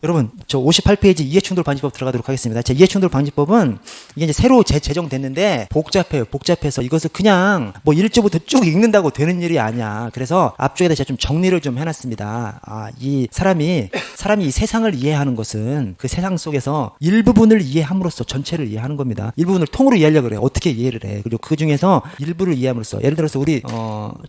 여러분 저 58페이지 이해충돌 방지법 들어가도록 하겠습니다. 제 이해충돌 방지법은 이게 이제 새로 제정됐는데 복잡해서 이것을 그냥 뭐 1조부터 쭉 읽는다고 되는 일이 아니야. 그래서 앞쪽에다 제가 좀 정리를 좀 해놨습니다. 이 사람이 이 세상을 이해하는 것은 그 세상 속에서 일부분을 이해함으로써 전체를 이해하는 겁니다. 일부분을 통으로 이해하려고 그래. 어떻게 이해를 해. 그리고 그 중에서 일부를 이해함으로써 예를 들어서 우리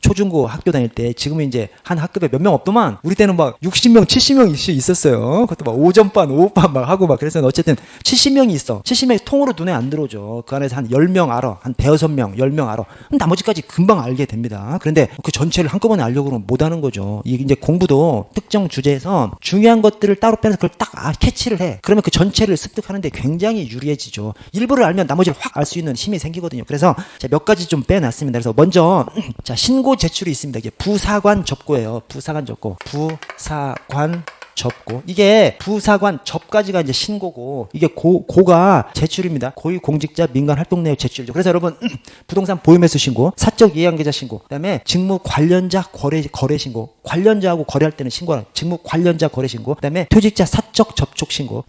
초중고 학교 다닐 때 지금은 이제 한 학급에 몇 명 없더만 우리 때는 막 60명 70명 있었어요. 그것도 막 오전반 오후반 막 하고 막 그래서 어쨌든 70명이 있어. 70명이 통으로 눈에 안 들어오죠. 그 안에서 한 10명 알아. 한 대여섯 명 10명 알아. 그럼 나머지까지 금방 알게 됩니다. 그런데 그 전체를 한꺼번에 알려고 그러면 못 하는 거죠. 이게 이제 공부도 특정 주제에서 중요한 것들을 따로 빼서 그걸 딱 캐치를 해. 그러면 그 전체를 습득하는데 굉장히 유리해지죠. 일부를 알면 나머지를 확 알 수 있는 힘이 생기거든요. 그래서 제가 몇 가지 좀 빼놨습니다. 그래서 먼저 자 신고 제출이 있습니다. 이게 부사관 접고예요. 부사관 접고. 부사관 접고. 이게 부사관 접까지가 이제 신고고 이게 고가 제출입니다. 고위공직자 민간활동 내역 제출이죠. 그래서 여러분 부동산 보유매수 신고, 사적 이해관계자 신고, 그다음에 직무 관련자 거래 신고, 관련자하고 거래할 때는 신고하는 직무 관련자 거래 신고, 그다음에 퇴직자 사적 접촉 신고,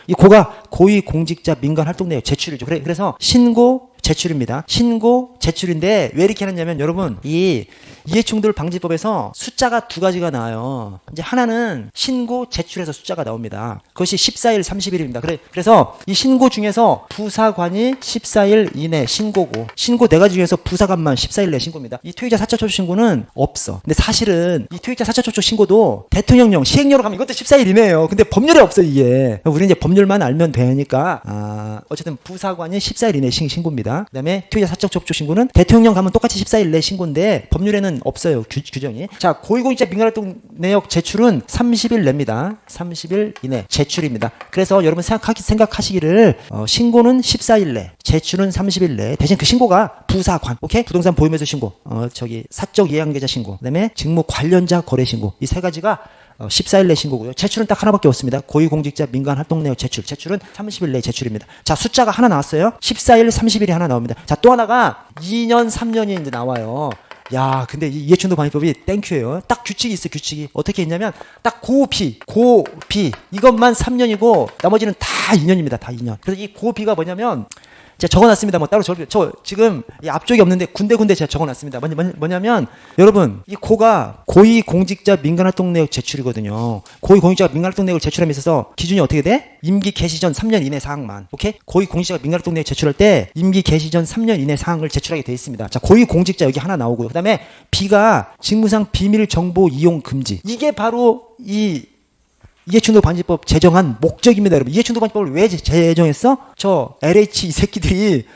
이 고가 고위공직자 민간활동 내역 제출이죠. 그래서 신고 제출입니다. 신고 제출인데 왜 이렇게 하느냐면 여러분 이 이해충돌 방지법에서 숫자가 두 가지가 나와요. 이제 하나는 신고 제출해서 숫자가 나옵니다. 그것이 14일 30일입니다. 그래서 이 신고 중에서 부사관이 14일 이내 신고고 신고 네 가지 중에서 부사관만 14일 내 신고입니다. 이 퇴직자 사적 접촉 신고는 없어. 근데 사실은 이 퇴직자 사적 접촉 신고도 대통령령 시행령으로 가면 이것도 14일 이내예요. 근데 법률에 없어 이게. 우리는 이제 법률만 알면 되니까 어쨌든 부사관이 14일 이내 신고입니다. 그 다음에 퇴직자 사적 접촉 신고는 대통령 가면 똑같이 14일 내 신고인데 법률에는 없어요. 규정이. 자, 고위공직자 민간활동 내역 제출은 30일 냅니다. 30일 이내 제출입니다. 그래서 여러분 생각하시기를 신고는 14일 내, 제출은 30일 내. 대신 그 신고가 부사관, 오케이? 부동산 보유매수 신고, 사적 이해관계자 신고, 그다음에 직무 관련자 거래 신고. 이 세 가지가 14일 내 신고고요. 제출은 딱 하나밖에 없습니다. 고위공직자 민간활동 내역 제출은 30일 내 제출입니다. 자, 숫자가 하나 나왔어요. 14일, 30일이 하나 나옵니다. 자, 또 하나가 2년, 3년이 이제 나와요. 야, 근데 이 이해충돌 방지법이 땡큐예요. 딱 규칙이 있어, 규칙이. 어떻게 했냐면 딱 고비 이것만 3년이고 나머지는 다 2년입니다. 다 2년. 그래서 이 고비가 뭐냐면 제가 적어놨습니다. 뭐 따로 저 지금 이 앞쪽이 없는데 군데 제가 적어놨습니다. 뭐냐면 여러분 이 고가 고위공직자 민간활동 내역 제출이거든요. 고위공직자 민간활동 내역을 제출함에 있어서 기준이 어떻게 돼? 임기 개시 전 3년 이내 사항만. 오케이? 고위공직자가 민간활동 내역 제출할 때 임기 개시 전 3년 이내 사항을 제출하게 돼 있습니다. 자, 고위공직자 여기 하나 나오고요. 그다음에 B가 직무상 비밀 정보 이용 금지. 이게 바로 이 이해충돌 방지법 제정한 목적입니다, 여러분. 이해충돌 방지법을 왜 제정했어? 저 LH 이 새끼들이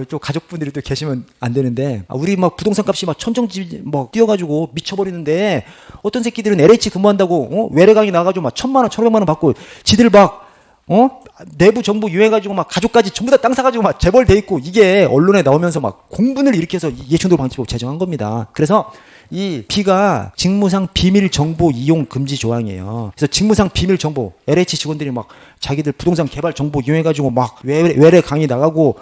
이쪽 가족분들이 또 계시면 안 되는데 우리 막 부동산 값이 막 천정집 막 뛰어가지고 미쳐버리는데 어떤 새끼들은 LH 근무한다고 외래강의 나가지고 막 1,000만 원, 1,500만 원 받고 지들 막 내부 정보 유해가지고 막 가족까지 전부 다 땅 사가지고 막 재벌돼 있고 이게 언론에 나오면서 막 공분을 일으켜서 이해충돌 방지법 제정한 겁니다. 그래서 이 B가 직무상 비밀 정보 이용 금지 조항이에요. 그래서 직무상 비밀 정보 LH 직원들이 막 자기들 부동산 개발 정보 이용해가지고 막 외래 강의 나가고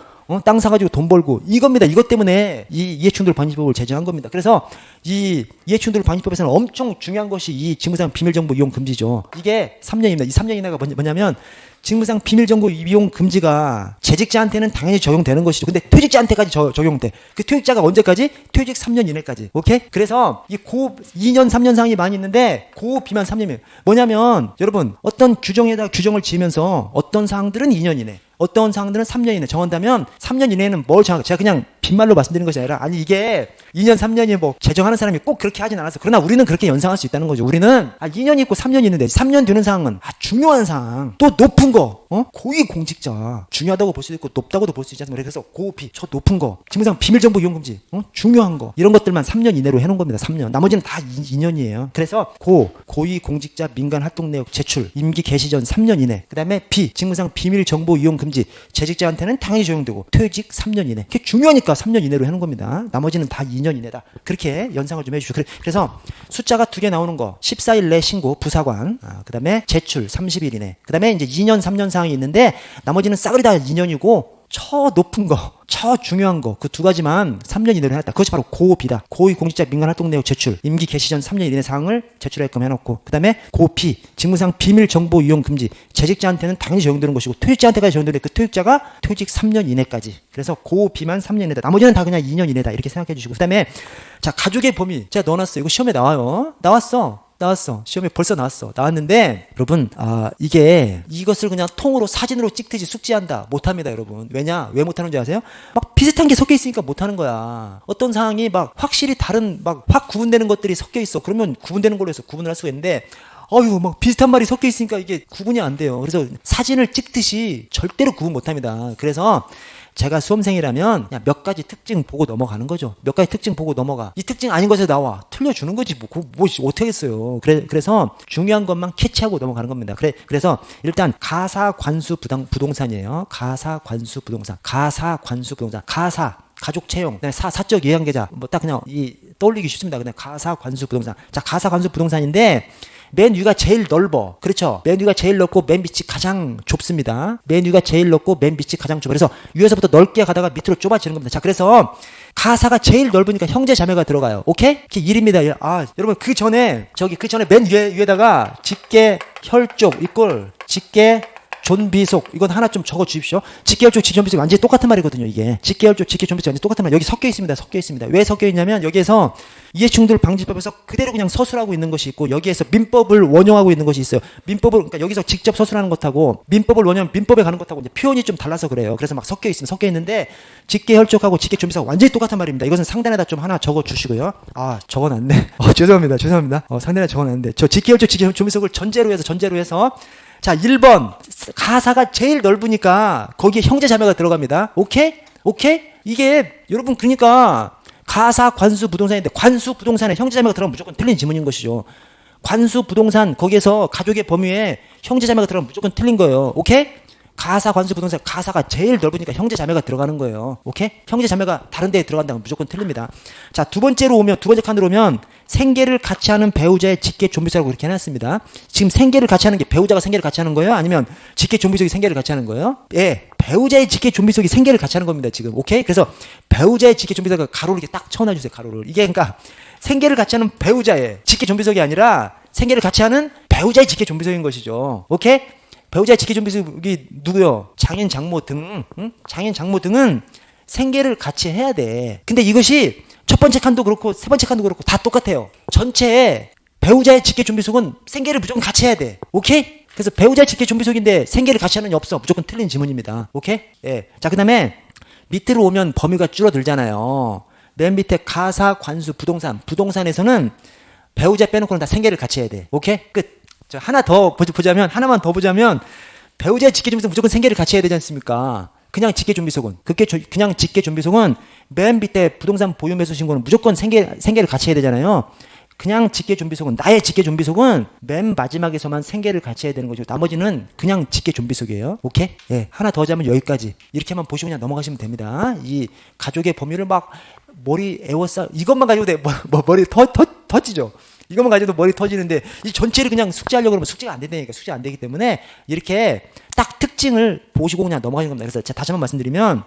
땅 사가지고 돈 벌고 이겁니다. 이것 때문에 이 이해충돌 방지법을 제정한 겁니다. 그래서 이 이해충돌 방지법에서는 엄청 중요한 것이 이 직무상 비밀 정보 이용 금지죠. 이게 3년입니다. 이 3년 이내가 뭐냐면 직무상 비밀정보 이용 금지가 재직자한테는 당연히 적용되는 것이죠. 근데 퇴직자한테까지 적용돼. 그 퇴직자가 언제까지? 퇴직 3년 이내까지. 오케이? 그래서 이 2년, 3년 사항이 많이 있는데 비만 3년이에요. 뭐냐면 여러분 어떤 규정에다 규정을 지으면서 어떤 사항들은 2년 이내, 어떤 사항들은 3년 이내 정한다면 3년 이내는 뭘 정하고 제가 그냥 빈말로 말씀드리는 것이 아니라 이게 2년, 3년이 뭐 제정하는 사람이 꼭 그렇게 하진 않았어. 그러나 우리는 그렇게 연상할 수 있다는 거죠. 우리는 2년이 있고 3년이 있는데 3년 되는 사항은 중요한 사항, 또 높은 거, 고위공직자 중요하다고 볼 수도 있고 높다고도 볼 수 있지 않습니까? 그래서 고비, 저 높은 거, 직무상 비밀정보 이용 금지, 중요한 거 이런 것들만 3년 이내로 해놓은 겁니다. 3년. 나머지는 다 2년이에요. 그래서 고위공직자 민간활동 내역 제출 임기 개시 전 3년 이내. 그다음에 B 직무상 비밀정보 이용 금지 재직자한테는 당연히 적용되고 퇴직 3년 이내. 그게 중요하니까 3년 이내로 해놓은 겁니다. 나머지는 다 2년 이내다. 그렇게 연상을 좀 해주시죠. 그래서 숫자가 2개 나오는 거 14일 내 신고 부사관, 그다음에 제출 30일 이내. 그다음에 이제 2년 3년 사항이 있는데 나머지는 싸그리 다 2년이고 높은 거, 중요한 거, 그 두 가지만 3년 이내로 해놨다. 그것이 바로 고비다. 고위 공직자 민간 활동 내역 제출, 임기 개시 전 3년 이내 사항을 제출하게끔 해놓고, 그 다음에 고피, 직무상 비밀 정보 이용 금지, 재직자한테는 당연히 적용되는 것이고, 퇴직자한테까지 적용되는데 그 퇴직자가 퇴직 3년 이내까지. 그래서 고비만 3년 이내다. 나머지는 다 그냥 2년 이내다. 이렇게 생각해 주시고, 그 다음에 자, 가족의 범위 제가 넣어놨어요. 이거 시험에 나와요. 나왔어. 시험에 벌써 나왔는데 여러분, 이것을 그냥 통으로 사진으로 찍듯이 숙지한다 못합니다. 여러분, 왜 못하는지 아세요? 막 비슷한 게 섞여 있으니까 못하는 거야. 어떤 상황이 막 확실히 다른 막 확 구분되는 것들이 섞여 있어. 그러면 구분되는 걸로 해서 구분을 할 수가 있는데, 막 비슷한 말이 섞여 있으니까 이게 구분이 안 돼요. 그래서 사진을 찍듯이 절대로 구분 못합니다. 그래서 제가 수험생이라면 그냥 몇 가지 특징 보고 넘어가는 거죠. 몇 가지 특징 보고 넘어가. 이 특징 아닌 것에 나와. 틀려주는 거지. 어떻게 하겠어요. 그래서 중요한 것만 캐치하고 넘어가는 겁니다. 그래서 일단 가사관수 부동산이에요. 가사관수 부동산. 가족 채용, 사적 이해관계자, 딱 그냥 떠올리기 쉽습니다. 그냥 가사관수 부동산. 자, 가사관수 부동산인데, 맨 위가 제일 넓어. 그렇죠? 맨 위가 제일 넓고 맨 밑이 가장 좁습니다. 맨 위가 제일 넓고 맨 밑이 가장 좁아. 그래서 위에서부터 넓게 가다가 밑으로 좁아지는 겁니다. 자, 그래서 가사가 제일 넓으니까 형제 자매가 들어가요. 오케이? 그게 일입니다. 여러분, 그 전에 맨 위에다가 직계, 혈족, 직계, 존비속, 이건 하나 좀 적어 주십시오. 직계혈족, 직계존비속 완전히 똑같은 말이거든요. 이게 직계혈족, 직계존비속 완전히 똑같은 말. 여기 섞여 있습니다. 왜 섞여 있냐면, 여기에서 이해충돌 방지법에서 그대로 그냥 서술하고 있는 것이 있고, 여기에서 민법을 원용하고 있는 것이 있어요. 그러니까 여기서 직접 서술하는 것하고 민법을 원용하면 민법에 가는 것하고 이제 표현이 좀 달라서 그래요. 그래서 막 섞여 있는데, 직계혈족하고 직계존비속 완전히 똑같은 말입니다. 이것은 상단에다 좀 하나 적어 주시고요. 적어놨네. 죄송합니다. 상단에 적어놨는데, 저 직계혈족, 직계존비속을 전제로 해서 자, 1번. 가사가 제일 넓으니까 거기에 형제 자매가 들어갑니다. 오케이? 이게 여러분, 그러니까 가사 관수 부동산인데, 관수 부동산에 형제 자매가 들어가면 무조건 틀린 지문인 것이죠. 관수 부동산, 거기에서 가족의 범위에 형제 자매가 들어가면 무조건 틀린 거예요. 오케이? 가사 관수 부동산, 가사가 제일 넓으니까 형제 자매가 들어가는 거예요. 오케이? 형제 자매가 다른 데에 들어간다면 무조건 틀립니다. 자, 두 번째 칸으로 오면 생계를 같이 하는 배우자의 직계 존비속이라고 그렇게 해놨습니다. 지금 생계를 같이 하는 게 배우자가 생계를 같이 하는 거예요? 아니면 직계 존비속이 생계를 같이 하는 거예요? 예, 배우자의 직계 존비속이 생계를 같이 하는 겁니다. 지금. 오케이? 그래서 배우자의 직계 존비속을 가로를 이렇게 딱 쳐놔주세요. 가로를. 이게 그러니까 생계를 같이 하는 배우자의 직계 존비속이 아니라 생계를 같이 하는 배우자의 직계 존비속인 것이죠. 오케이? 배우자의 직계 존비속이 누구요? 장인, 장모 등, 장인, 장모 등은 생계를 같이 해야 돼. 근데 이것이 첫 번째 칸도 그렇고 세 번째 칸도 그렇고 다 똑같아요. 전체에 배우자의 직계 존비속은 생계를 무조건 같이 해야 돼. 오케이? 그래서 배우자의 직계 존비속인데 생계를 같이 하는 게 없어. 무조건 틀린 지문입니다. 오케이? 예. 자, 그 다음에 밑으로 오면 범위가 줄어들잖아요. 맨 밑에 가사, 관수, 부동산에서는 배우자 빼놓고는 다 생계를 같이 해야 돼. 오케이? 끝. 하나만 더 보자면 배우자의 직계 존비속은 무조건 생계를 같이 해야 되지 않습니까? 그냥 직계 존비속은 맨 밑에 부동산 보유 매수 신고는 무조건 생계를 같이 해야 되잖아요. 그냥 직계 존비속은, 나의 직계 존비속은 맨 마지막에서만 생계를 같이 해야 되는 거죠. 나머지는 그냥 직계 존비속이에요. 오케이? 예. 하나 더 하자면 여기까지. 이렇게만 보시고 그냥 넘어가시면 됩니다. 이 가족의 범위를 막 머리 에워싸, 이것만 가지고 머리 터지죠. 이것만 가지고도 머리 터지는데, 이 전체를 그냥 숙지하려고 그러면 숙지가 안 된다니까. 숙지가 안 되기 때문에 이렇게 딱 특징을 보시고 그냥 넘어가는 겁니다. 그래서 제가 다시 한번 말씀드리면,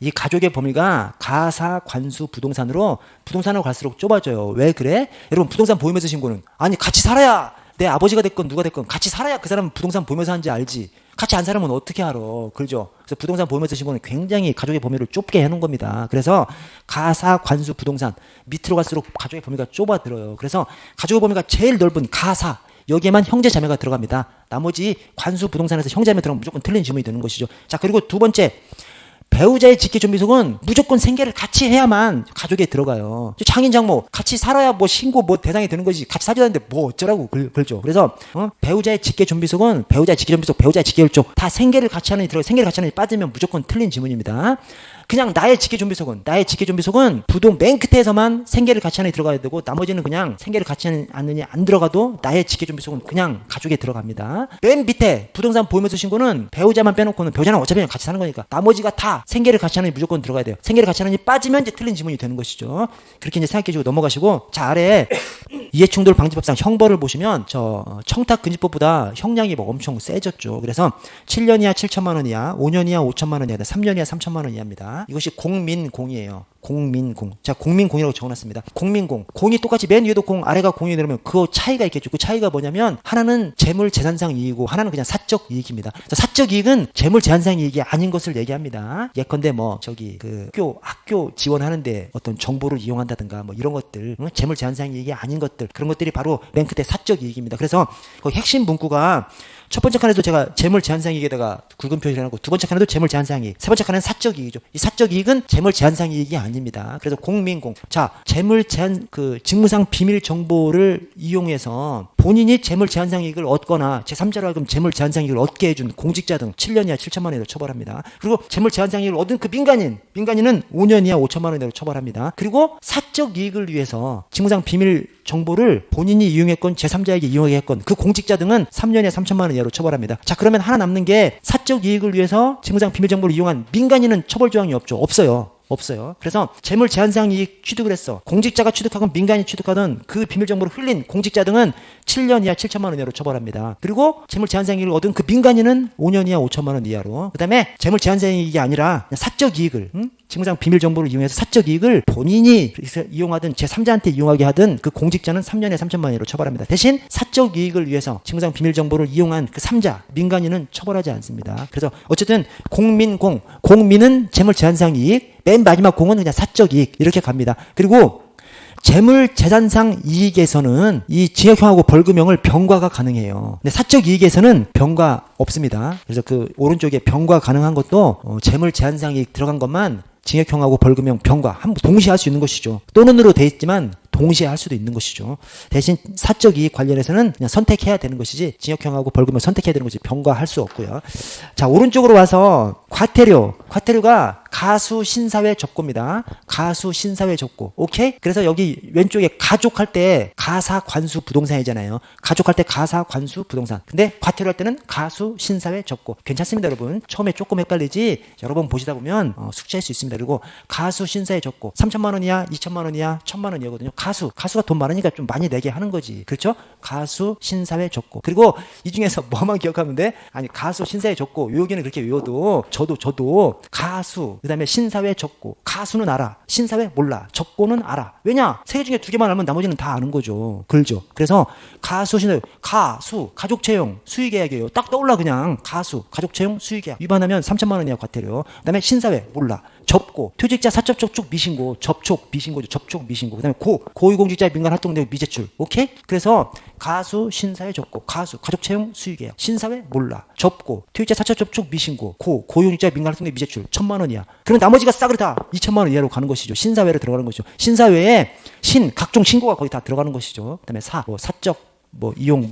이 가족의 범위가 가사, 관수, 부동산으로 갈수록 좁아져요. 왜 그래? 여러분, 부동산 보유매수 신고는, 아니 같이 살아야, 내 아버지가 됐건 누가 됐건 같이 살아야 그 사람은 부동산 보유매수 하는지 알지. 같이 안 살면 어떻게 알아. 그렇죠? 그래서 부동산 보유매수 신고는 굉장히 가족의 범위를 좁게 해놓은 겁니다. 그래서 가사, 관수, 부동산 밑으로 갈수록 가족의 범위가 좁아들어요. 그래서 가족의 범위가 제일 넓은 가사, 여기에만 형제 자매가 들어갑니다. 나머지 관수, 부동산에서 형제 자매 들어가면 무조건 틀린 지문이 되는 것이죠. 자, 그리고 두 번째, 배우자의 직계 존비속은 무조건 생계를 같이 해야만 가족에 들어가요. 장인, 장모 같이 살아야 신고 대상이 되는 거지. 같이 살지 않는데 어쩌라고 그러죠. 그래서 배우자의 직계 존비속은 배우자의 직계 존비속, 배우자의 직계 혈족 다 생계를 같이 하는 데 들어가. 생계를 같이 하는 데 빠지면 무조건 틀린 지문입니다. 그냥 나의 직계존비속은 부동 맨 끝에서만 생계를 같이 하는 게 들어가야 되고 나머지는 그냥 생계를 같이 않느냐 안 들어가도 나의 직계존비속은 그냥 가족에 들어갑니다. 맨 밑에 부동산 보험에서 신고는 배우자만 빼놓고는 배우자는 어차피 그냥 같이 사는 거니까 나머지가 다 생계를 같이 하는 게 무조건 들어가야 돼요. 생계를 같이 하는 게 빠지면 이제 틀린 지문이 되는 것이죠. 그렇게 이제 생각해 주고 넘어가시고 자 아래 이해충돌 방지법상 형벌을 보시면 저 청탁금지법보다 형량이 뭐 엄청 세졌죠. 그래서 7년 이하 7천만 원 이하, 5년 이하 5천만 원 이하, 3년 이하 3천만 원 이하입니다. 이것이 공민공이에요. 공민공. 자, 공민공이라고 적어놨습니다. 공민공. 공이 똑같이 맨 위에도 공, 아래가 공이 되면 그 차이가 있겠죠. 그 차이가 뭐냐면 하나는 재물 재산상 이익이고 하나는 그냥 사적 이익입니다. 사적 이익은 재물 재산상 이익이 아닌 것을 얘기합니다. 예컨대 뭐 저기 그 학교 지원하는데 어떤 정보를 이용한다든가 뭐 이런 것들, 재물 재산상 이익이 아닌 것들, 그런 것들이 바로 맨 끝에 사적 이익입니다. 그래서 그 핵심 문구가 첫 번째 칸에도 제가 재물 제한상이익에다가 굵은 표시를 해놓고 두 번째 칸에도 재물 제한상이익, 세 번째 칸에는 사적 이익이죠. 이 사적 이익은 재물 제한상이익이 아닙니다. 그래서 공민공. 자, 재물 제한 직무상 비밀 정보를 이용해서 본인이 재물 제한상이익을 얻거나 제3자로 하여금 재물 제한상이익을 얻게 해준 공직자 등 7년 이하 7천만 원 이하로 처벌합니다. 그리고 재물 제한상이익을 얻은 그 민간인은 5년 이하 5천만 원 이하로 처벌합니다. 그리고 사적 이익을 위해서 직무상 비밀 정보를 본인이 이용했건 제3자에게 이용했건 그 공직자 등은 3년 이하 3천만 원 이하로 처벌합니다. 자, 그러면 하나 남는 게 사적 이익을 위해서 직무상 비밀 정보를 이용한 민간인은 처벌 조항이 없죠. 없어요. 그래서 재물 제한상 이익 취득을 했어. 공직자가 취득하건 민간인이 취득하든 그 비밀 정보를 흘린 공직자 등은 7년 이하 7천만 원 이하로 처벌합니다. 그리고 재물 제한상 이익을 얻은 그 민간인은 5년 이하 5천만 원 이하로. 그다음에 재물 제한상 이익이 아니라 사적 이익을 직무상 비밀 정보를 이용해서 사적 이익을 본인이 이용하든 제3자한테 이용하게 하든 그 공직자는 3년에 3천만 원 이하로 처벌합니다. 대신 사적 이익을 위해서 직무상 비밀 정보를 이용한 그 3자 민간인은 처벌하지 않습니다. 그래서 어쨌든 공민은 재물 제한상 이익, 맨 마지막 공은 그냥 사적 이익 이렇게 갑니다. 그리고 재물 재산상 이익에서는 이 징역형하고 벌금형을 병과가 가능해요. 근데 사적 이익에서는 병과 없습니다. 그래서 그 오른쪽에 병과 가능한 것도 재물 제한상 이익 들어간 것만 징역형하고 벌금형, 병과 동시에 할 수 있는 것이죠. 또는으로 돼 있지만 동시에 할 수도 있는 것이죠. 대신 사적 이익 관련해서는 그냥 선택해야 되는 것이지 징역형하고 벌금을 선택해야 되는 것이지 병과할 수 없고요. 자, 오른쪽으로 와서 과태료가 가수 신사회 접고입니다. 가수 신사회 접고. 오케이? 그래서 여기 왼쪽에 가족할 때 가사 관수 부동산이잖아요. 가족할 때 가사 관수 부동산. 근데 과태료 할 때는 가수 신사회 접고. 괜찮습니다, 여러분. 처음에 조금 헷갈리지 여러 번 보시다 보면 숙지할 수 있습니다. 그리고 가수 신사회 접고 3천만 원 이하, 2천만 원 이하, 1천만 원 이하거든요. 가수가 돈 많으니까 좀 많이 내게 하는 거지. 그렇죠? 가수 신사회 접고. 그리고 이 중에서 뭐만 기억하면 돼? 아니, 가수 신사회 접고 여기는 그렇게 외워도 저도 가수 그다음에 신사회 접고. 가수는 알아. 신사회 몰라. 접고는 알아. 왜냐? 세 개 중에 두 개만 알면 나머지는 다 아는 거죠. 글죠. 그래서 가수 신사회, 가수 가족 채용 수의계약이에요. 딱 떠올라 그냥. 가수 가족 채용 수의계약 위반하면 3천만 원 이하 과태료. 그다음에 신사회 몰라. 접고 퇴직자 사적 접촉 미신고. 접촉 미신고죠. 접촉 미신고. 그다음에 고위공직자 민간 활동 내용 미제출. 오케이? 그래서 가수 신사회 접고, 가수 가족 채용 수의계약, 신사회 몰라, 접고 퇴직자 사적 접촉 미신고, 고위공직자 민간 활동 내용 미제출 1천만 원 이하. 그럼 나머지가 싸그리 다 2천만 원 이하로 가는 것이죠. 신사회로 들어가는 것이죠. 신사회에 각종 신고가 거의 다 들어가는 것이죠. 그다음에 사적 이용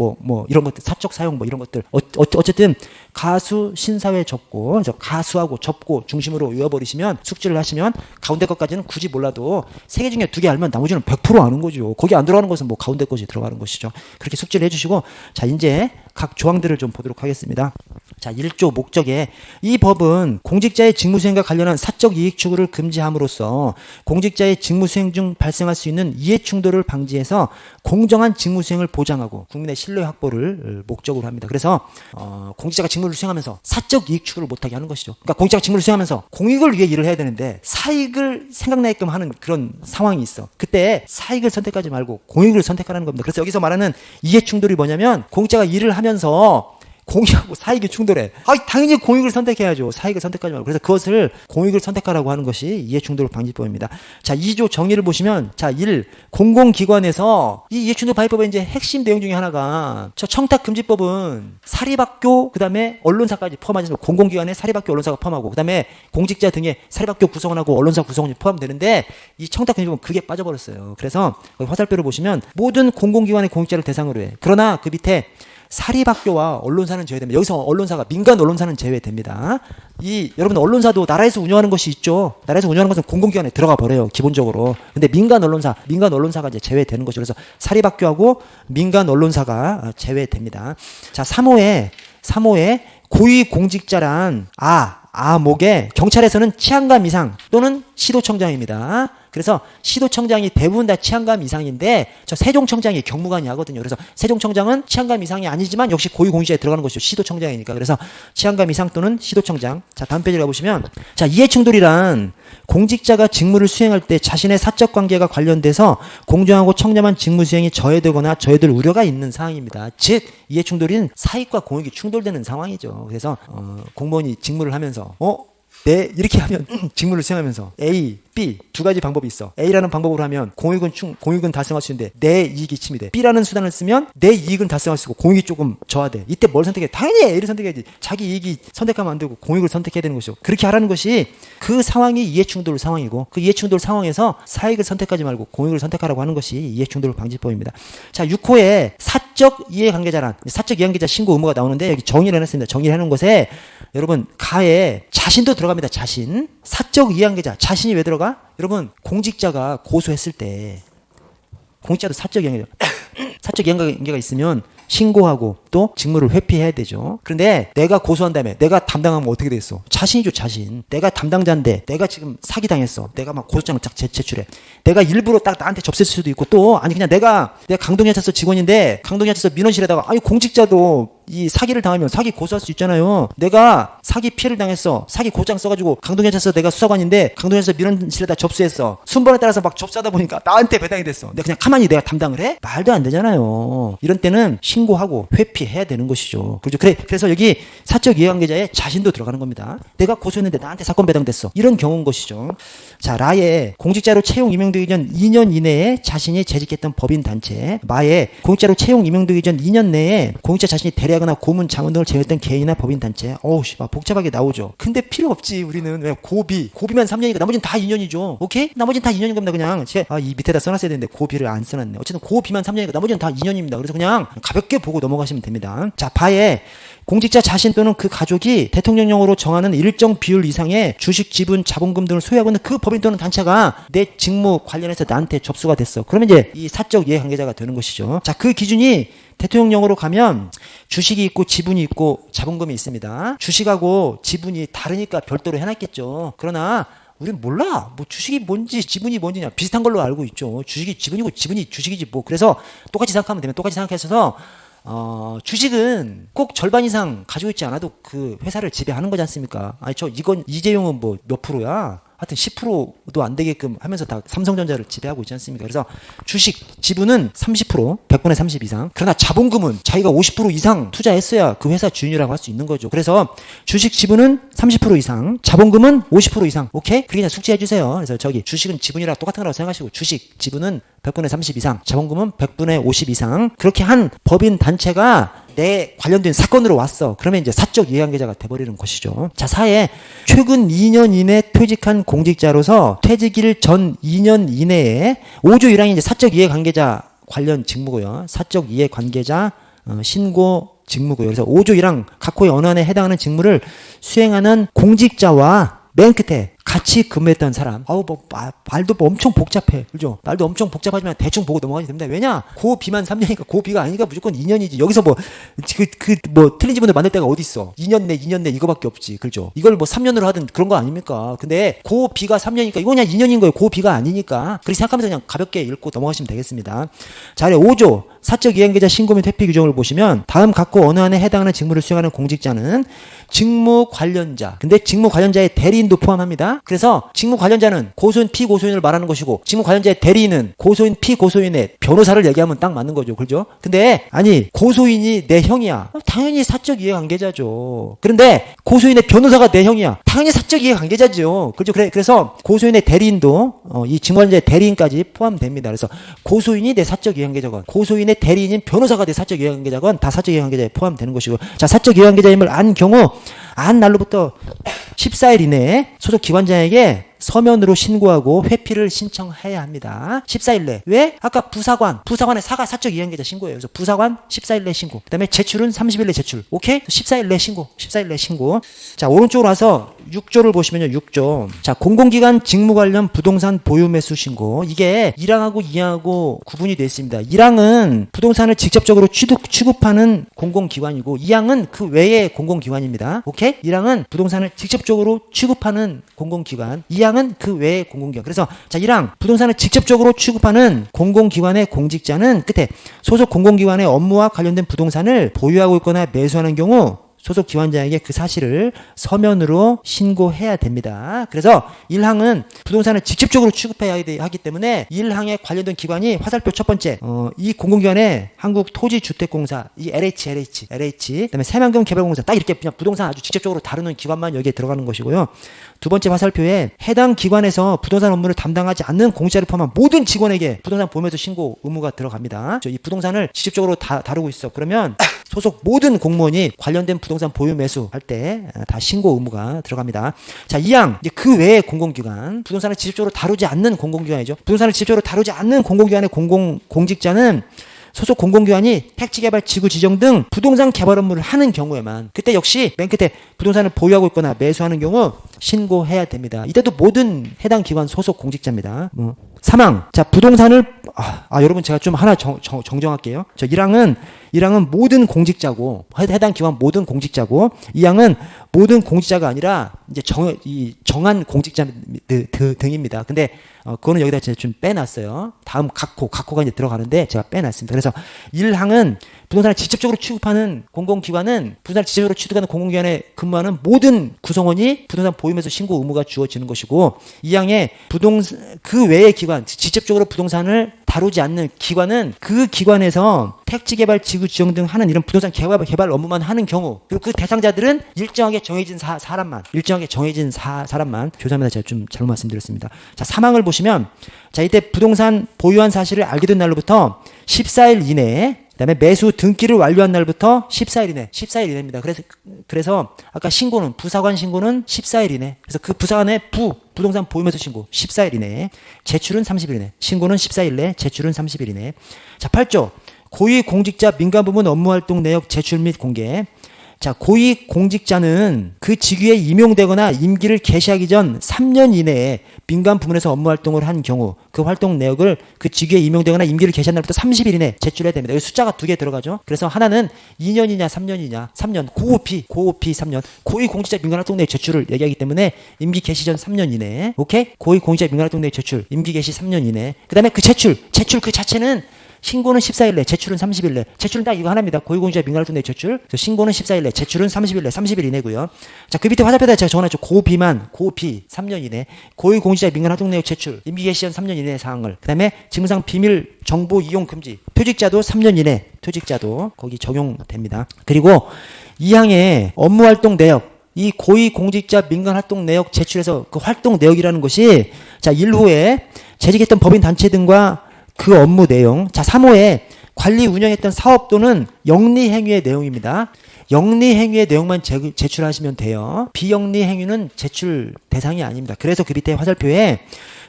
이런 것들, 사적 사용 이런 것들. 어쨌든 가수 신사회 접고, 그래서 가수하고 접고 중심으로 외워버리시면, 숙지를 하시면 가운데 것까지는 굳이 몰라도 세 개 중에 두 개 알면 나머지는 100% 아는 거죠. 거기 안 들어가는 것은 가운데 것이 들어가는 것이죠. 그렇게 숙지를 해주시고, 자, 이제 각 조항들을 좀 보도록 하겠습니다. 자, 1조 목적에 이 법은 공직자의 직무수행과 관련한 사적 이익 추구를 금지함으로써 공직자의 직무수행 중 발생할 수 있는 이해충돌을 방지해서 공정한 직무수행을 보장하고 국민의 신뢰 확보를 목적으로 합니다. 그래서 공직자가 직무를 수행하면서 사적 이익 추구를 못하게 하는 것이죠. 그러니까 공직자가 직무를 수행하면서 공익을 위해 일을 해야 되는데 사익을 생각나게끔 하는 그런 상황이 있어. 그때 사익을 선택하지 말고 공익을 선택하라는 겁니다. 그래서 여기서 말하는 이해충돌이 뭐냐면 공직자가 일을 하면서 공익하고 사익이 충돌해. 당연히 공익을 선택해야죠. 사익을 선택하지 말고. 그래서 그것을 공익을 선택하라고 하는 것이 이해충돌 방지법입니다. 자, 2조 정의를 보시면, 자, 1. 공공기관에서 이 이해충돌 방지법의 이제 핵심 내용 중에 하나가 청탁금지법은 사립학교, 그 다음에 언론사까지 포함하지 않고 공공기관에 사립학교, 언론사가 포함하고, 그 다음에 공직자 등의 사립학교 구성원 하고 언론사 구성원이 포함되는데 이 청탁금지법은 그게 빠져버렸어요. 그래서 화살표를 보시면 모든 공공기관의 공직자를 대상으로 해. 그러나 그 밑에 사립학교와 언론사는 제외됩니다. 여기서 언론사가 민간 언론사는 제외됩니다. 여러분 언론사도 나라에서 운영하는 것이 있죠. 나라에서 운영하는 것은 공공기관에 들어가 버려요. 기본적으로. 근데 민간 언론사가 이제 제외되는 거죠. 그래서 사립학교하고 민간 언론사가 제외됩니다. 자, 3호에 고위공직자란 목에 경찰에서는 치안감 이상 또는 시도청장입니다. 그래서 시도청장이 대부분 다 치안감 이상인데 저 세종청장이 경무관이 하거든요. 그래서 세종청장은 치안감 이상이 아니지만 역시 고위공직자에 들어가는 것이죠. 시도청장이니까. 그래서 치안감 이상 또는 시도청장. 자, 다음 페이지를 가보시면 자, 이해충돌이란 공직자가 직무를 수행할 때 자신의 사적 관계가 관련돼서 공정하고 청렴한 직무 수행이 저해되거나 저해될 우려가 있는 사항입니다. 즉 이해충돌은 사익과 공익이 충돌되는 상황이죠. 그래서 공무원이 직무를 하면서 이렇게 하면 직무를 수행하면서 A, B 두 가지 방법이 있어. A라는 방법으로 하면 공익은 달성할 수 있는데 내 이익이 침해돼. B라는 수단을 쓰면 내 이익은 달성할 수 있고 공익이 조금 저하돼. 이때 뭘 선택해? 당연히 A를 선택해야지. 자기 이익이 선택하면 안 되고 공익을 선택해야 되는 것이죠. 그렇게 하라는 것이 그 상황이 이해충돌 상황이고 그 이해충돌 상황에서 사익을 선택하지 말고 공익을 선택하라고 하는 것이 이해충돌 방지법입니다. 자, 6호에 사적 이해관계자란 사적 이해관계자 신고 의무가 나오는데 여기 정의를 해놨습니다. 정의를 해놓은 것에 여러분 가에 자신도 들어갑니다. 자신. 사적 이해관계자. 자신이 왜 들어가? 여러분 공직자가 고소했을 때 공직자도 사적 이해관계가 있으면 신고하고 또 직무를 회피해야 되죠. 그런데 내가 고소한 다음에 내가 담당하면 어떻게 됐어? 자신이죠, 자신. 내가 담당자인데 내가 지금 사기당했어. 내가 막 고소장을 딱 제출해. 내가 일부러 딱 나한테 접수했을 수도 있고 또 아니 그냥 내가 강동경찰서 직원인데 강동경찰서 민원실에다가 공직자도 이 사기를 당하면 사기 고소할 수 있잖아요. 내가 사기 피해를 당했어. 사기 고소장 써가지고 강동경찰서 내가 수사관인데 강동경찰서 민원실에다 접수했어. 순번에 따라서 막 접수하다 보니까 나한테 배당이 됐어. 내가 그냥 가만히 내가 담당을 해? 말도 안 되잖아요. 이런 때는 신고하고 회피해야 되는 것이죠. 그렇죠? 그래서 여기 사적 이해관계자의 자신도 들어가는 겁니다. 내가 고소했는데 나한테 사건 배당됐어. 이런 경우인 것이죠. 자, 라에 공직자로 채용 임용되기 전 2년 이내에 자신이 재직했던 법인 단체. 마에 공직자로 채용 임용되기 전 2년 내에 공직자 자신이 대리하거나 고문, 장원 등을 제외했던 개인이나 법인 단체. 복잡하게 나오죠. 근데 필요 없지. 우리는 왜 고비만 3년이니까 나머지는 다 2년이죠. 오케이? 나머지는 다 2년인 겁니다. 그냥 이 밑에다 써놨어야 되는데 고비를 안 써놨네. 어쨌든 고비만 3년이니까 나머지는 다 2년입니다. 그래서 그냥 가볍게 보고 넘어가시면 됩니다. 자, 바에 공직자 자신 또는 그 가족이 대통령령으로 정하는 일정 비율 이상의 주식, 지분, 자본금 등을 소유하고 있는 그 법인 또는 단체가 내 직무 관련해서 나한테 접수가 됐어. 그러면 이제 이 사적 이해관계자가 되는 것이죠. 자, 그 기준이 대통령령으로 가면 주식이 있고 지분이 있고 자본금이 있습니다. 주식하고 지분이 다르니까 별도로 해놨겠죠. 그러나 우린 몰라. 주식이 뭔지 지분이 뭔지 비슷한 걸로 알고 있죠. 주식이 지분이고 지분이 주식이지 뭐. 그래서 똑같이 생각하면 되면 똑같이 생각하셔서 주식은 꼭 절반 이상 가지고 있지 않아도 그 회사를 지배하는 거지 않습니까? 이건 이재용은 뭐 몇 프로야? 하여튼 10%도 안 되게끔 하면서 다 삼성전자를 지배하고 있지 않습니까? 그래서 주식 지분은 30%, 100분의 30 이상. 그러나 자본금은 자기가 50% 이상 투자했어야 그 회사 주인이라고 할 수 있는 거죠. 그래서 주식 지분은 30% 이상, 자본금은 50% 이상. 오케이? 그렇게 그냥 숙지해 주세요. 그래서 주식은 지분이랑 똑같은 거라고 생각하시고 주식 지분은 100분의 30 이상, 자본금은 100분의 50 이상. 그렇게 한 법인 단체가 내 관련된 사건으로 왔어. 그러면 이제 사적 이해관계자가 돼버리는 것이죠. 자, 4에 최근 2년 이내 퇴직한 공직자로서 퇴직일 전 2년 이내에 5조 1항이 이제 사적 이해관계자 관련 직무고요. 사적 이해관계자 신고 직무고요. 그래서 5조 1항 각 호의 어느 안에 해당하는 직무를 수행하는 공직자와 맨 끝에 같이 근무했던 사람. 말도 엄청 복잡해. 그죠? 말도 엄청 복잡하지만 대충 보고 넘어가면 됩니다. 왜냐? 고비만 3년이니까 고비가 아니니까 무조건 2년이지. 여기서 틀린 지분을 만들 데가 어디 있어? 2년 내 이거밖에 없지. 그죠? 이걸 3년으로 하든 그런 거 아닙니까? 근데 고비가 3년이니까 이거 그냥 2년인 거예요. 고비가 아니니까. 그렇게 생각하면서 그냥 가볍게 읽고 넘어가시면 되겠습니다. 자, 5조 사적 이해관계자 신고 및 회피 규정을 보시면 다음 각호 어느 안에 해당하는 직무를 수행하는 공직자는 직무 관련자. 근데 직무 관련자의 대리인도 포함합니다. 그래서 직무 관련자는 고소인, 피고소인을 말하는 것이고 직무 관련자의 대리인은 고소인, 피고소인의 변호사를 얘기하면 딱 맞는 거죠. 그죠? 근데 아니 고소인이 내 형이야. 당연히 사적 이해관계자죠. 그런데 고소인의 변호사가 내 형이야. 당연히 사적 이해관계자죠. 그죠? 그래서 고소인의 대리인도 이 직무 관련자의 대리인까지 포함됩니다. 그래서 고소인이 내 사적 이해관계자건 고소인의 대리인인 변호사가 내 사적 이해관계자건 다 사적 이해관계자에 포함되는 것이고 자, 사적 이해관계자임을 안 경우 안 날로부터 14일 이내에 소속 기관장에게 서면으로 신고하고 회피를 신청해야 합니다. 14일 내. 왜? 아까 부사관의 사적 이행계좌 신고예요. 그래서 부사관 14일 내 신고. 그다음에 제출은 30일 내 제출. 오케이? 14일 내 신고. 14일 내 신고. 자, 오른쪽으로 와서 6조를 보시면요. 6조. 자, 공공기관 직무 관련 부동산 보유 매수 신고. 이게 1항하고 2항하고 구분이 되어 있습니다. 1항은 부동산을 직접적으로 취급하는 공공기관이고 2항은 그 외의 공공기관입니다. 오케이? 1항은 부동산을 직접적으로 취급하는 공공기관, 2항은 그 외의 공공기관. 그래서 자, 1항 부동산을 직접적으로 취급하는 공공기관의 공직자는 끝에 소속 공공기관의 업무와 관련된 부동산을 보유하고 있거나 매수하는 경우 소속 기관장에게 그 사실을 서면으로 신고해야 됩니다. 그래서 1항은 부동산을 직접적으로 취급해야 하기 때문에 1항에 관련된 기관이 화살표 첫 번째 이 공공기관의 한국토지주택공사, 이 LH 그다음에 새만금 개발공사 딱 이렇게 그냥 부동산 아주 직접적으로 다루는 기관만 여기에 들어가는 것이고요. 두 번째 화살표에 해당 기관에서 부동산 업무를 담당하지 않는 공직자를 포함한 모든 직원에게 부동산 보유매수 신고 의무가 들어갑니다. 이 부동산을 직접적으로 다루고 있어. 그러면 소속 모든 공무원이 관련된 부동산 보유 매수 할 때 다 신고 의무가 들어갑니다. 자, 2항 이제 그 외의 공공기관, 부동산을 직접적으로 다루지 않는 공공기관이죠. 부동산을 직접적으로 다루지 않는 공공기관의 공직자는 소속 공공기관이 택지개발 지구 지정 등 부동산 개발 업무를 하는 경우에만, 그때 역시 맨 끝에 부동산을 보유하고 있거나 매수하는 경우 신고해야 됩니다. 이때도 모든 해당 기관 소속 공직자입니다. 3항. 자, 부동산을 여러분 제가 좀 하나 정정할게요. 저 1항은 모든 공직자고 해당 기관 모든 공직자고 2항은 모든 공직자가 아니라 이제 정한 공직자 등입니다. 근데 그거는 여기다 제가 좀 빼놨어요. 다음 각호가 이제 들어가는데 제가 빼놨습니다. 그래서 1항은 부동산을 직접적으로 취급하는 공공기관은 부동산을 직접적으로 취급하는 공공기관에 근무하는 모든 구성원이 부동산 보유매수 신고 의무가 주어지는 것이고 2항에 그 외의 기관, 직접적으로 부동산을 다루지 않는 기관은 그 기관에서 택지개발 지구 지정 등 하는 이런 부동산 개발 업무만 하는 경우, 그리고 그 대상자들은 일정하게 정해진 사람만 죄송합니다. 제가 좀 잘못 말씀드렸습니다. 자, 3항을 보시면 자, 이때 부동산 보유한 사실을 알게 된 날로부터 14일 이내에, 그다음에 매수 등기를 완료한 날부터 14일 이내입니다. 그래서 아까 부사관 신고는 14일 이내. 그래서 그 부사관의 부동산 보유매수 신고 14일 이내, 제출은 30일 이내. 신고는 14일 내, 제출은 30일 이내. 자, 8조. 고위공직자 민간부문 업무활동 내역 제출 및 공개. 자, 고위공직자는 그 직위에 임용되거나 임기를 개시하기 전 3년 이내에 민간 부문에서 업무 활동을 한 경우 그 활동 내역을 그 직위에 임용되거나 임기를 개시한 날부터 30일 이내 제출해야 됩니다. 여기 숫자가 2개 들어가죠. 그래서 하나는 2년이냐 3년이냐. 3년. 고오피 3년. 고위공직자 민간활동 내역 제출을 얘기하기 때문에 임기 개시 전 3년 이내. 오케이? 고위공직자 민간활동 내역 제출. 임기 개시 3년 이내. 그 다음에 그 제출 그 자체는 신고는 14일 내, 제출은 30일 내. 제출은 딱 이거 하나입니다. 고위공직자 민간활동 내 제출. 신고는 14일 내, 제출은 30일 내, 30일 이내고요. 자, 그 밑에 화살표에다 제가 적어놨죠. 고오피 3년 이내. 고위공직자 민간활동 내역 제출. 임기 개시 전 3년 이내의 사항을. 그 다음에 직무상 비밀 정보 이용 금지. 표직자도 3년 이내. 표직자도 거기 적용됩니다. 그리고 2항의 업무활동 내역. 이 고위공직자 민간활동 내역 제출해서 그 활동 내역이라는 것이 자, 1호에 재직했던 법인 단체 등과 그 업무 내용. 자, 3호에 관리 운영했던 사업 또는 영리 행위의 내용입니다. 영리 행위의 내용만 제출하시면 돼요. 비영리 행위는 제출 대상이 아닙니다. 그래서 그 밑에 화살표에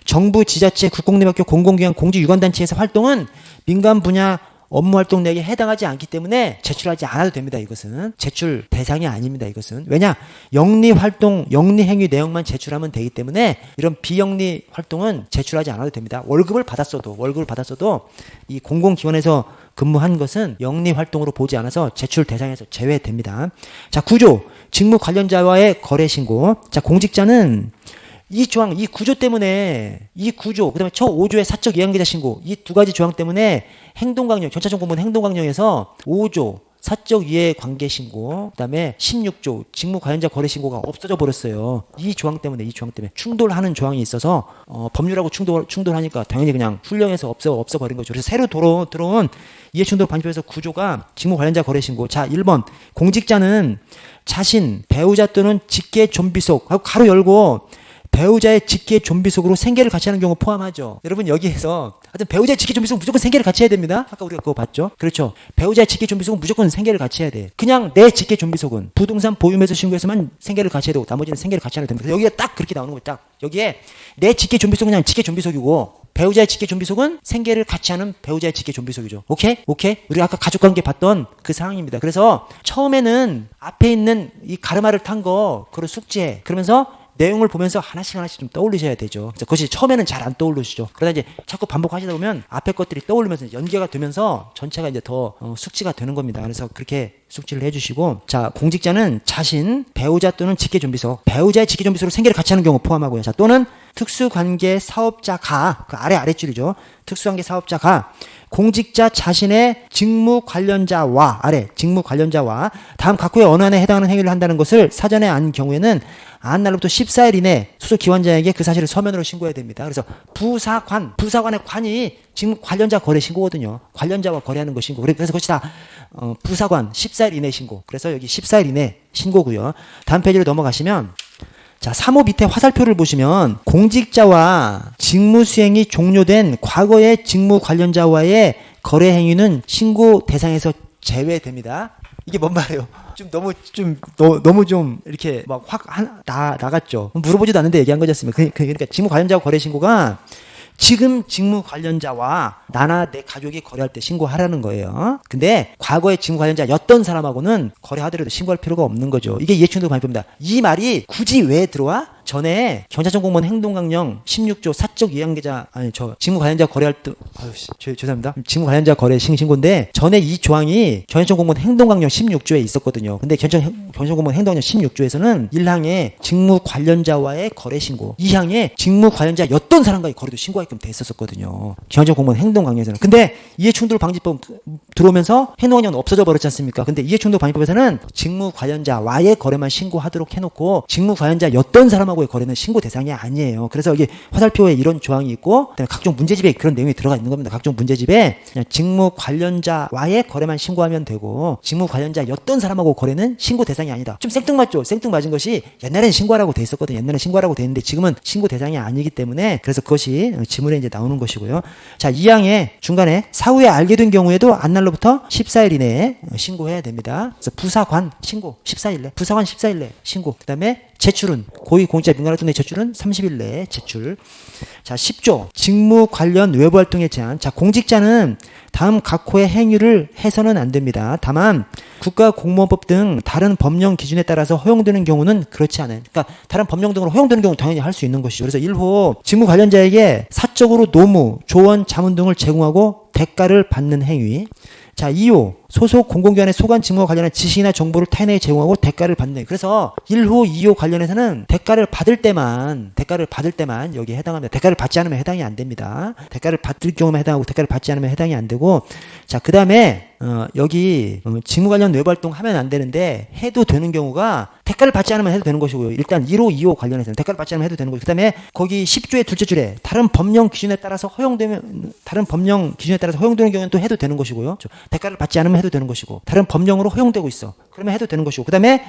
정부, 지자체, 국공립학교, 공공기관, 공직유관단체에서 활동은 민간 분야 업무활동 내역에 해당하지 않기 때문에 제출하지 않아도 됩니다. 이것은 제출 대상이 아닙니다. 이것은 왜냐? 영리활동, 영리행위 내용만 제출하면 되기 때문에 이런 비영리 활동은 제출하지 않아도 됩니다. 월급을 받았어도 이 공공기관에서 근무한 것은 영리활동으로 보지 않아서 제출 대상에서 제외됩니다. 자, 9조 직무 관련자와의 거래신고. 자, 공직자는 이 조항, 이 구조 때문에, 이 구조, 그 다음에 초 5조의 사적 이행계좌 신고, 이 두 가지 조항 때문에 행동강령, 전차정보문 행동강령에서 5조 사적 이해관계 신고, 그 다음에 16조 직무 관련자 거래 신고가 없어져 버렸어요. 이 조항 때문에 충돌하는 조항이 있어서 법률하고 충돌하니까 당연히 그냥 훈령에서 없어버린 거죠. 그래서 새로 들어온 이해충돌 방지법에서 구조가 직무 관련자 거래 신고. 자, 1번 공직자는 자신, 배우자 또는 직계 좀비 속 하고 가로 열고 배우자의 직계 좀비 속으로 생계를 같이 하는 경우 포함하죠. 여러분 여기에서 하여튼 배우자의 직계 존비속은 무조건 생계를 같이 해야 됩니다. 아까 우리가 그거 봤죠? 그렇죠. 배우자의 직계 존비속은 무조건 생계를 같이 해야 돼. 그냥 내 직계 존비속은 부동산 보유매수 신고에서만 생계를 같이 해야 되고 나머지는 생계를 같이 안 해도 됩니다. 여기가 딱 그렇게 나오는 거예요. 딱 여기에 내 직계 존비속은 그냥 직계 존비속이고 배우자의 직계 존비속은 생계를 같이 하는 배우자의 직계 존비속이죠. 오케이? 우리가 아까 가족관계 봤던 그 상황입니다. 그래서 처음에는 앞에 있는 이 가르마를 탄 거 그걸 숙지해. 그러면서 내용을 보면서 하나씩 좀 떠올리셔야 되죠. 그래서 그것이 처음에는 잘 안 떠오르시죠. 그러다 이제 자꾸 반복하시다 보면 앞에 것들이 떠오르면서 연계가 되면서 전체가 이제 더 숙지가 되는 겁니다. 그래서 그렇게 숙지를 해주시고, 자, 공직자는 자신, 배우자 또는 직계존비속, 배우자의 직계존비속으로 생계를 같이 하는 경우 포함하고요. 자, 또는 특수관계 사업자가, 그 아래줄이죠. 특수관계 사업자가 공직자 자신의 직무 관련자와 직무 관련자와 다음 각호의 어느 안에 해당하는 행위를 한다는 것을 사전에 안 경우에는 안 날로부터 14일 이내 소속 기관장에게 그 사실을 서면으로 신고해야 됩니다. 그래서 부사관의 관이 직무 관련자 거래 신고거든요. 관련자와 거래하는 거 신고. 그래서 그것이 다 부사관 14일 이내 신고. 그래서 여기 14일 이내 신고고요. 다음 페이지로 넘어가시면, 자, 3호 밑에 화살표를 보시면 공직자와 직무 수행이 종료된 과거의 직무 관련자와의 거래 행위는 신고 대상에서 제외됩니다. 이게 뭔 말이에요? 너무 좀 이렇게 막 확 나갔죠. 물어보지도 않는데 얘기한 거지 않습니까? 그러니까 직무 관련자와 거래 신고가 지금 직무 관련자와 나나 내 가족이 거래할 때 신고하라는 거예요. 근데 과거의 직무 관련자였던 사람하고는 거래하더라도 신고할 필요가 없는 거죠. 이게 이해충돌 방지법입니다. 이 말이 굳이 왜 들어와? 전에 경찰청 공무원 행동강령 16조 사적 이양계좌 직무 관련자 거래할 때 죄송합니다. 직무 관련자 거래 신고인데 전에 이 조항이 경찰청 공무원 행동강령 16조에 있었거든요. 근데 경찰청 공무원 행동강령 16조에서는 1항에 직무 관련자와의 거래 신고, 2항에 직무 관련자였던 사람과의 거래도 신고하게끔 돼 있었거든요. 경찰청 공무원 행동강령에서는. 근데 이해충돌 방지법 들어오면서 행동강령은 없어져 버렸지 않습니까? 근데 이해충돌 방지법에서는 직무 관련자와의 거래만 신고하도록 해놓고 직무 관련자였던 사람하고의 거래는 신고 대상이 아니에요. 그래서 여기 화살표에 이런 조항이 있고, 그다음에 각종 문제집에 그런 내용이 들어가 있는 겁니다. 각종 문제집에 그냥 직무 관련자와의 거래만 신고하면 되고 직무 관련자였던 사람하고 거래는 신고 대상이 아니다. 좀 생뚱맞죠? 생뚱맞은 것이 옛날에는 신고하라고 돼 있었거든요. 옛날에는 신고하라고 돼 있는데 지금은 신고 대상이 아니기 때문에 그래서 그것이 지문에 이제 나오는 것이고요. 자, 2항에 중간에 사후에 알게 된 경우에도 안날로부터 14일 이내에 신고해야 됩니다. 그래서 부사관 신고 14일 내, 부사관 14일 내 신고. 그다음에 제출은 고위공직자 민간활동의 제출은 30일 내에 제출. 자, 10조 직무 관련 외부 활동의 제한. 자, 공직자는 다음 각호의 행위를 해서는 안 됩니다. 다만 국가공무원법 등 다른 법령 기준에 따라서 허용되는 경우는 그렇지 않아요. 그러니까 다른 법령 등으로 허용되는 경우 당연히 할 수 있는 것이죠. 그래서 1호 직무 관련자에게 사적으로 노무, 조언, 자문 등을 제공하고 대가를 받는 행위. 자, 2호 소속 공공기관의 소관 직무와 관련한 지시나 정보를 타인에게 제공하고 대가를 받는. 그래서 1호, 2호 관련해서는 대가를 받을 때만 여기에 해당합니다. 대가를 받지 않으면 해당이 안 됩니다. 대가를 받을 경우만 해당하고 대가를 받지 않으면 해당이 안 되고, 자, 그 다음에 여기 직무 관련 외부 활동 하면 안 되는데 해도 되는 경우가 대가를 받지 않으면 해도 되는 것이고요. 일단 1호, 2호 관련해서는 대가를 받지 않으면 해도 되는 거고, 그 다음에 거기 10조의 둘째 줄에 다른 법령 기준에 따라서 허용되는 경우는 또 해도 되는 것이고요. 대가를 받지 않으면 해도 되는 것이고, 다른 법령으로 허용되고 있어. 그러면 해도 되는 것이고, 그 다음에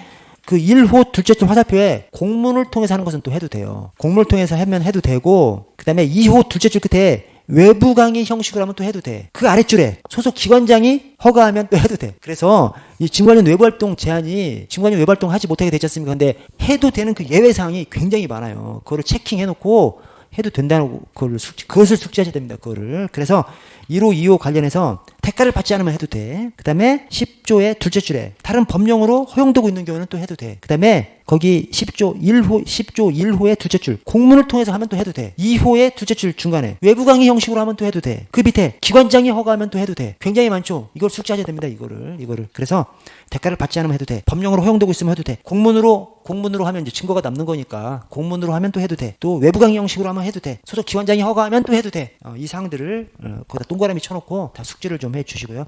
그 1호 둘째 줄 화살표에 공문을 통해서 하는 것은 또 해도 돼요. 공문을 통해서 하면 해도 되고, 그 다음에 2호 둘째 줄 끝에 외부 강의 형식으로 하면 또 해도 돼. 그 아랫줄에 소속 기관장이 허가하면 또 해도 돼. 그래서 이 직무 관련 외부 활동 제한이 직무 관련 외부 활동 하지 못하게 되지 않습니까? 근데 해도 되는 그 예외 사항이 굉장히 많아요. 그거를 체킹해 놓고 해도 된다는 그것을 숙지하셔야 됩니다. 그거를. 그래서 1호, 2호 관련해서 대가를 받지 않으면 해도 돼. 그 다음에 10조의 둘째 줄에 다른 법령으로 허용되고 있는 경우는 또 해도 돼. 그 다음에 거기 10조 1호의 둘째 줄 공문을 통해서 하면 또 해도 돼. 2호의 둘째 줄 중간에 외부 강의 형식으로 하면 또 해도 돼. 그 밑에 기관장이 허가하면 또 해도 돼. 굉장히 많죠. 이걸 숙지하셔야 됩니다. 이거를. 그래서 대가를 받지 않으면 해도 돼. 법령으로 허용되고 있으면 해도 돼. 공문으로 하면 이제 증거가 남는 거니까 공문으로 하면 또 해도 돼. 또 외부 강의 형식으로 하면 해도 돼. 소속 기관장이 허가하면 또 해도 돼. 이 사항들을 거기다 동그라미 쳐놓고 다 숙지를 좀 해주시고요.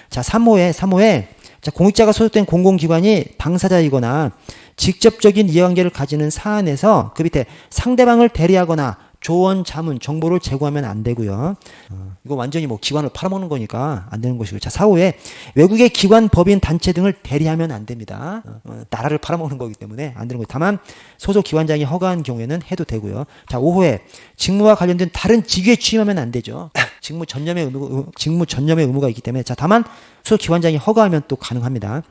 자, 3호에 자, 공직자가 소속된 공공기관이 당사자이거나 직접적인 이해관계를 가지는 사안에서 그 밑에 상대방을 대리하거나 조언, 자문, 정보를 제공하면 안 되고요. 이거 완전히 뭐 기관을 팔아먹는 거니까 안 되는 것이고. 자, 4호에 외국의 기관, 법인, 단체 등을 대리하면 안 됩니다. 나라를 팔아먹는 거기 때문에 안 되는 거예요. 다만 소속 기관장이 허가한 경우에는 해도 되고요. 자, 5호에 직무와 관련된 다른 직위에 취임하면 안 되죠. 직무 전념의 의무가 있기 때문에. 자, 다만 소속 기관장이 허가하면 또 가능합니다.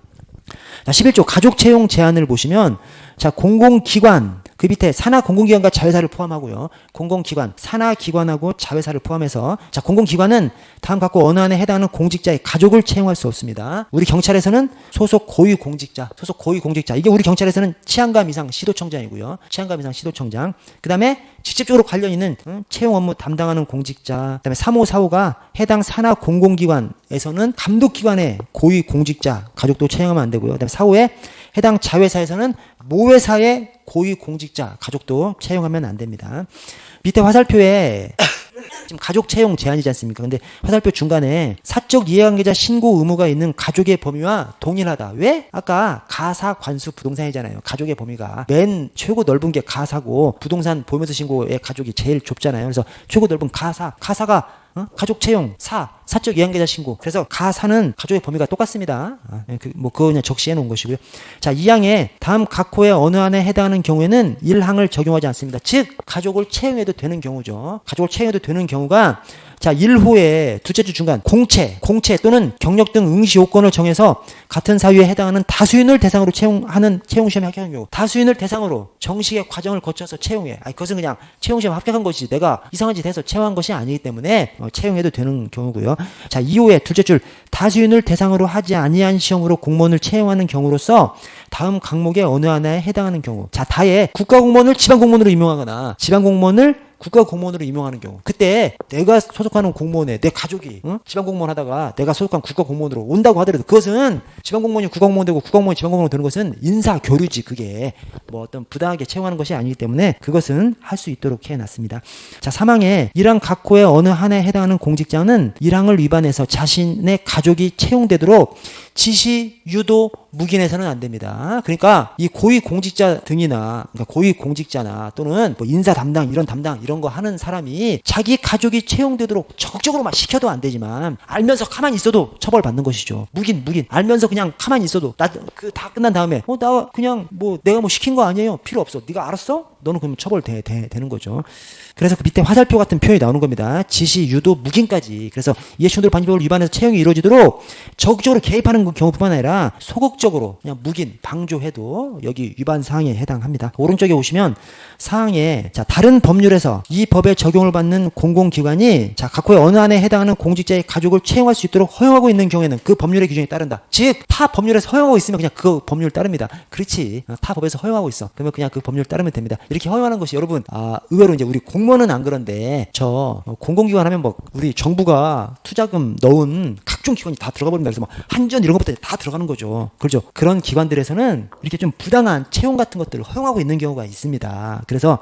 자, 11조 가족 채용 제한을 보시면, 자, 공공기관, 그 밑에 산하 공공기관과 자회사를 포함하고요. 공공기관, 산하기관하고 자회사를 포함해서, 자, 공공기관은 다음 각각 어느 안에 해당하는 공직자의 가족을 채용할 수 없습니다. 우리 경찰에서는 소속 고위공직자. 이게 우리 경찰에서는 치안감 이상 시도청장이고요. 치안감 이상 시도청장. 그 다음에 직접적으로 관련 있는 채용 업무 담당하는 공직자. 그 다음에 3호, 4호가 해당 산하 공공기관에서는 감독기관의 고위공직자 가족도 채용하면 안 되고요. 그 다음에 4호에 해당 자회사에서는 모회사의 고위공직자 가족도 채용하면 안 됩니다. 밑에 화살표에 지금 가족 채용 제한이지 않습니까? 근데 화살표 중간에 사적 이해관계자 신고 의무가 있는 가족의 범위와 동일하다. 왜? 아까 가사 관수 부동산이잖아요. 가족의 범위가 맨 최고 넓은 게 가사고 부동산 보면서 신고의 가족이 제일 좁잖아요. 그래서 최고 넓은 가사가 가족 채용, 사적 이해관계자 신고. 그래서 가사는 가족의 범위가 똑같습니다. 그거 그냥 적시해 놓은 것이고요. 자, 2항에 다음 각 호의 어느 안에 해당하는 경우에는 1항을 적용하지 않습니다. 즉, 가족을 채용해도 되는 경우죠. 가족을 채용해도 되는 경우가, 자, 1호의 둘째 줄 중간 공채 또는 경력 등 응시 요건을 정해서 같은 사유에 해당하는 다수인을 대상으로 채용하는 채용시험에 합격한 경우. 다수인을 대상으로 정식의 과정을 거쳐서 채용해. 그것은 그냥 채용시험에 합격한 것이지 내가 이상한 짓 해서 채용한 것이 아니기 때문에 채용해도 되는 경우고요. 자, 2호의 둘째 줄 다수인을 대상으로 하지 아니한 시험으로 공무원을 채용하는 경우로서 다음 항목의 어느 하나에 해당하는 경우. 자, 다에 국가공무원을 지방공무원으로 임용하거나 지방공무원을 국가공무원으로 임용하는 경우. 그때 내가 소속하는 공무원에 내 가족이 지방공무원 하다가 내가 소속한 국가공무원으로 온다고 하더라도 그것은 지방공무원이 국가공무원 되고 국가공무원이 지방공무원 되는 것은 인사교류지. 그게 뭐 어떤 부당하게 채용하는 것이 아니기 때문에 그것은 할 수 있도록 해놨습니다. 자, 3항에 1항 각 호의 어느 하나에 해당하는 공직자는 1항을 위반해서 자신의 가족이 채용되도록 지시, 유도, 묵인해서는 안 됩니다. 그러니까 이 고위공직자 등이나 고위공직자나 또는 뭐 인사 담당 이런 거 하는 사람이 자기 가족이 채용되도록 적극적으로 막 시켜도 안 되지만 알면서 가만히 있어도 처벌받는 것이죠. 묵인 알면서 그냥 가만히 있어도 다 끝난 다음에 나 그냥 뭐 내가 뭐 시킨 거 아니에요. 필요 없어. 네가 알았어? 너는 그러면 처벌되는 거죠. 그래서 그 밑에 화살표 같은 표현이 나오는 겁니다. 지시, 유도, 묵인까지. 그래서 이해충돌 방지법을 위반해서 채용이 이루어지도록 적극적으로 개입하는 경우뿐만 아니라 소극적으로 그냥 묵인, 방조해도 여기 위반 사항에 해당합니다. 오른쪽에 오시면 사항에, 자, 다른 법률에서 이 법의 적용을 받는 공공기관이, 자, 각 호의 어느 안에 해당하는 공직자의 가족을 채용할 수 있도록 허용하고 있는 경우에는 그 법률의 규정에 따른다. 즉, 타 법률에서 허용하고 있으면 그냥 그 법률 따릅니다. 그렇지. 타 법에서 허용하고 있어. 그러면 그냥 그 법률 따르면 됩니다. 이렇게 허용하는 것이 여러분, 의외로 이제 우리 공무원은 안 그런데 저 공공기관 하면 뭐 우리 정부가 투자금 넣은 각종 기관이 다 들어가 버립니다. 그래서 뭐 한전 이런 것부터 다 들어가는 거죠. 그렇죠. 그런 기관들에서는 이렇게 좀 부당한 채용 같은 것들을 허용하고 있는 경우가 있습니다. 그래서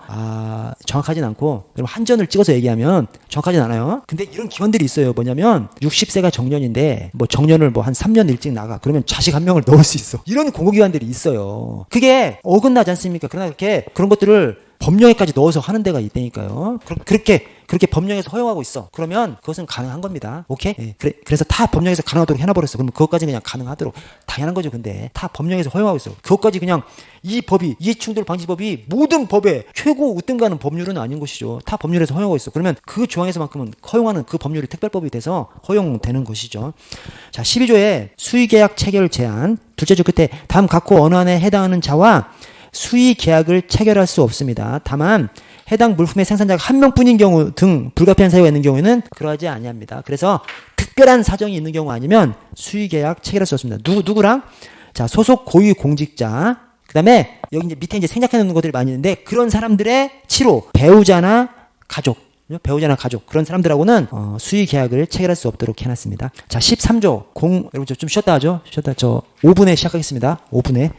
정확하진 않고, 여러분 한전을 찍어서 얘기하면 정확하진 않아요. 근데 이런 기관들이 있어요. 뭐냐면 60세가 정년인데 뭐 정년을 뭐 한 3년 일찍 나가. 그러면 자식 한 명을 넣을 수 있어. 이런 공공기관들이 있어요. 그게 어긋나지 않습니까? 그러나 그런 것들을 법령에까지 넣어서 하는 데가 있다니까요. 그렇게 법령에서 허용하고 있어. 그러면 그것은 가능한 겁니다. 오케이? 네. 그래서 타 법령에서 가능하도록 해놔버렸어. 그러면 그것까지 그냥 가능하도록. 당연한 거죠. 근데 타 법령에서 허용하고 있어. 그것까지 그냥 이 법이, 이해충돌 방지법이 모든 법의 최고 우등가는 법률은 아닌 것이죠. 타 법률에서 허용하고 있어. 그러면 그 조항에서만큼은 허용하는 그 법률이 특별법이 돼서 허용되는 것이죠. 자, 12조의 수의계약 체결 제한. 둘째 줄 끝에 다음 각 호 어느 안에 해당하는 자와 수의 계약을 체결할 수 없습니다. 다만 해당 물품의 생산자가 한 명뿐인 경우 등 불가피한 사유가 있는 경우에는 그러하지 아니합니다. 그래서 특별한 사정이 있는 경우 아니면 수의 계약 체결할 수 없습니다. 누구랑? 자, 소속 고위 공직자. 그다음에 여기 이제 밑에 이제 생략해 놓는 것들이 많이 있는데 그런 사람들의 치로 배우자나 가족 그런 사람들하고는 수의 계약을 체결할 수 없도록 해놨습니다. 자, 13조 여러분 좀 쉬었다 하죠. 저 5분에 시작하겠습니다. 5분에.